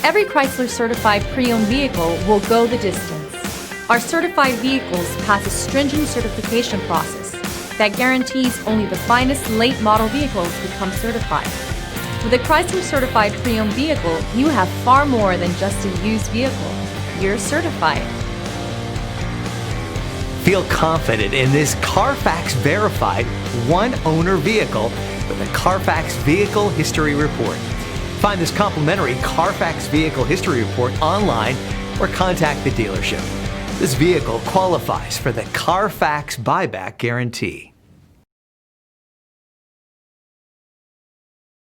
Every Chrysler certified pre-owned vehicle will go the distance. Our certified vehicles pass a stringent certification process that guarantees only the finest late model vehicles become certified. With a Chrysler certified pre-owned vehicle, you have far more than just a used vehicle. You're certified. Feel confident in this Carfax verified one-owner vehicle with a Carfax Vehicle History Report. Find this complimentary Carfax Vehicle History Report online or contact the dealership. This vehicle qualifies for the Carfax Buyback Guarantee.